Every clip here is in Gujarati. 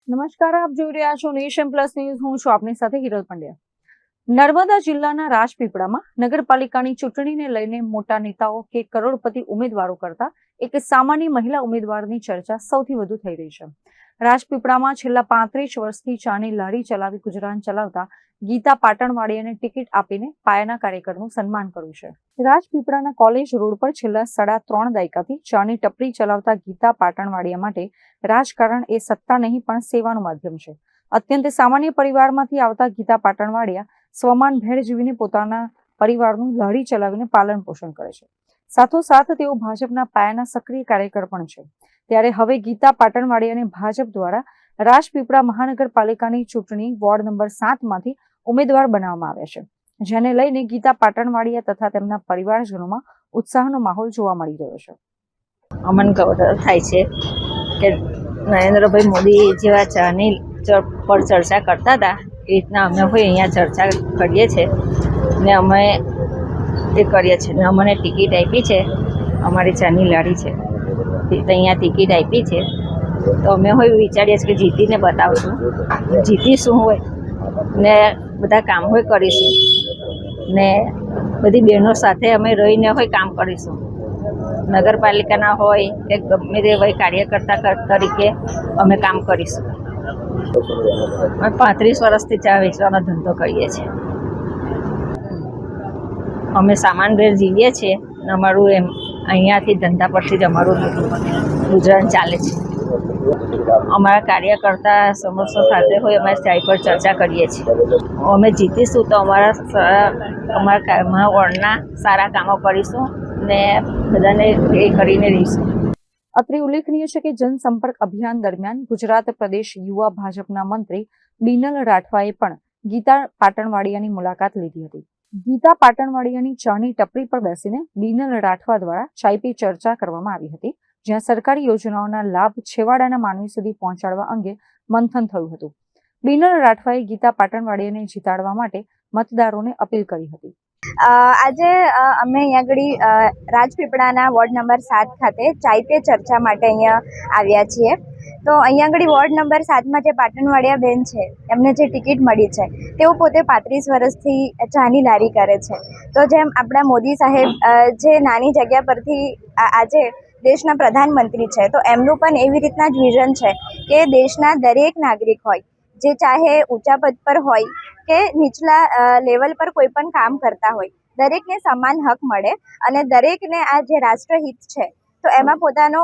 નમસ્કાર, આપ જોઈ રહ્યા છો નેશન પ્લસ ન્યૂઝ. હું છું આપની સાથે હિરલ પંડ્યા. નર્મદા જિલ્લાના રાજપીપળામાં નગરપાલિકાની ચૂંટણીને લઈને મોટા નેતાઓ કે કરોડપતિ ઉમેદવારો કરતા એક સામાન્ય મહિલા ઉમેદવારની ચર્ચા સૌથી વધુ થઈ રહી છે. રાજપીપળામાં છેલ્લા 35 વર્ષથી ચાની લારી ચલાવી ગુજરાન ચલાવતા ગીતા પાટણવાડિયાને ટિકિટ આપીને પાયાના કાર્યકરનું સન્માન કર્યું છે. રાજપીપળાના કોલેજ રોડ પર છેલ્લા 3.5 દાયકાથી ચાની ટપરી ચલાવતા ગીતા પાટણવાડિયા માટે રાજકારણ એ સત્તા નહીં પણ સેવાનું માધ્યમ છે. અત્યંત સામાન્ય પરિવારમાંથી આવતા ગીતા પાટણવાડિયા સ્વમાન ભેળ જીવીને પોતાના પરિવારનું લારી ચલાવીને પાલન પોષણ કરે છે. સાથોસાથ તેઓ ભાજપના પાયાના સક્રિય કાર્યકર પણ છે. ત્યારે હવે ગીતા પાટણવાડિયાને ભાજપ દ્વારા રાજપીપળા મહાનગરપાલિકાની ચૂંટણી વોર્ડ નંબર 7 માંથી ઉમેદવાર બનાવવામાં આવ્યા છે, જેને લઈને ગીતા પાટણવાડિયા તથા તેમના પરિવારજનોમાં ઉત્સાહનો માહોલ જોવા મળી રહ્યો છે. અમન ગૌરવ થાય છે કે નરેન્દ્રભાઈ મોદી જેવા ચાની પર ચર્ચા કરતા હતા એ રીતના અમે હોય અહીંયા ચર્ચા કરીએ છીએ ને અમે એ કરીએ છીએ ને અમને ટિકિટ આપી છે. અમારી ચાની લારી છે અહીંયા ટિકિટ આપી છે તો અમે હોય વિચારીએ છીએ કે જીતીને બતાવશું, જીતીશું હોય ને બધા કામ હોય કરીશું ને બધી બહેનો સાથે અમે રહીને હોય કામ કરીશું. નગરપાલિકાના હોય કે ગમે તે હોય કાર્યકર્તા તરીકે અમે કામ કરીશું. અમે 35 વર્ષથી ચા વેચવાનો ધંધો કરીએ છીએ. અમે સામાન ભેર જીવીએ છીએ અને અમારું એમ અહીંયાથી ધંધા પરથી જ અમારું ગુજરાન ચાલે છે. અમારા કાર્યકર્તા સમસ્યા સાથે હોય અમે ચાય પર ચર્ચા કરીએ છીએ. અમે જીતીશું તો અમારા વોર્ડના સારા કામો કરીશું ને બધાને એ કરીને રહીશું. અત્રે ઉલ્લેખનીય છે કે જનસંપર્ક અભિયાન દરમિયાન ગુજરાત પ્રદેશ યુવા ભાજપના મંત્રી બીનલ રાઠવાએ પણ ગીતા પાટણવાડિયાની મુલાકાત લીધી હતી. ગીતા પાટણવાડિયાની ચાની ટપરી પર બેસીને બીનલ રાઠવા દ્વારા ચાય પી ચર્ચા કરવામાં આવી હતી, જ્યાં સરકારી યોજનાઓના લાભ છેવાડાના માનવી સુધી પહોંચાડવા અંગે મંથન થયું હતું. બીનલ રાઠવાએ ગીતા પાટણવાડિયાને જીતાડવા માટે મતદારોને અપીલ કરી હતી. આજે અમે અહીંયા આગળ રાજપીપળાના વોર્ડ નંબર 7 ખાતે ચાય પે ચર્ચા માટે અહીંયા આવ્યા છીએ. તો અહીંયા આગળ વોર્ડ નંબર 7માં જે પાટણવાડિયા બેન છે એમને જે ટિકિટ મળી છે તેઓ પોતે 35 વર્ષથી ચાની લારી કરે છે. તો જેમ આપણા મોદી સાહેબ જે નાની જગ્યા પરથી આજે દેશના પ્રધાનમંત્રી છે તો એમનું પણ એવી રીતના જ વિઝન છે કે દેશના દરેક નાગરિક હોય, જે ચાહે ઊંચા પદ પર હોય કે નીચલા લેવલ પર કોઈ પણ કામ કરતા હોય, દરેકને સમાન હક મળે અને દરેકને આ જે રાષ્ટ્રહિત છે તો એમાં પોતાનો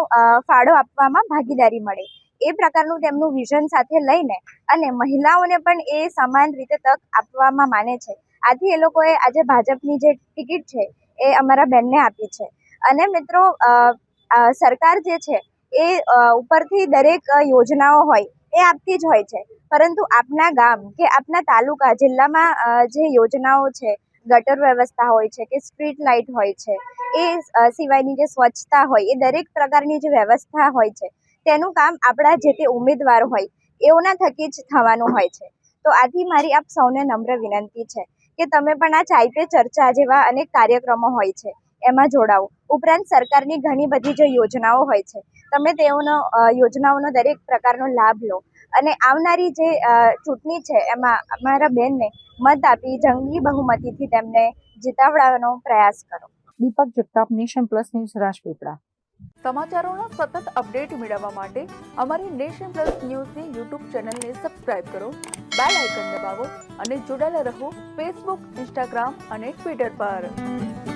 ફાળો આપવામાં ભાગીદારી મળે. એ પ્રકારનું તેમનું વિઝન સાથે લઈને અને મહિલાઓને પણ એ સમાન રીતે તક આપવામાં માને છે. આથી એ લોકોએ આજે ભાજપની જે ટિકિટ છે એ અમારા બેનને આપી છે. અને મિત્રો, સરકાર જે છે એ ઉપરથી દરેક યોજનાઓ હોય એ આપતી જ હોય છે, પરંતુ આપના ગામ કે આપના તાલુકા જિલ્લામાં જે યોજનાઓ છે, ગટર વ્યવસ્થા હોય છે કે સ્ટ્રીટ લાઇટ હોય છે, એ સિવાયની જે સ્વચ્છતા હોય, એ દરેક પ્રકારની જે વ્યવસ્થા હોય છે તેનું કામ આપણા જે તે ઉમેદવાર હોય એઓના થકી જ થવાનું હોય છે. તો આથી મારી આપ સૌને નમ્ર વિનંતી છે કે તમે પણ આ ચાય પે ચર્ચા જેવા અનેક કાર્યક્રમો હોય છે એમાં જોડાવો. ઉપરાંત સરકારની ઘણી બધી જે યોજનાઓ હોય છે તમે યોજનાઓનો દરેક પ્રકારનો લાભ લો અને આવનારી જે ચૂંટણી છે એમાં અમારા બેનને મત આપી જંગી બહુમતીથી તેમને જીતાડવાનો પ્રયાસ કરો. Deepak Jagtap, Nation Plus News, Rajpipla. સમાચારોનો સતત અપડેટ મેળવવા માટે અમારી નેશન પ્લસ ન્યૂઝની યુટ્યુબ ચેનલને સબસ્ક્રાઇબ કરો, બેલ આઇકન દબાવો અને જોડાયેલા રહો ફેસબુક, ઇન્સ્ટાગ્રામ અને ટ્વિટર પર.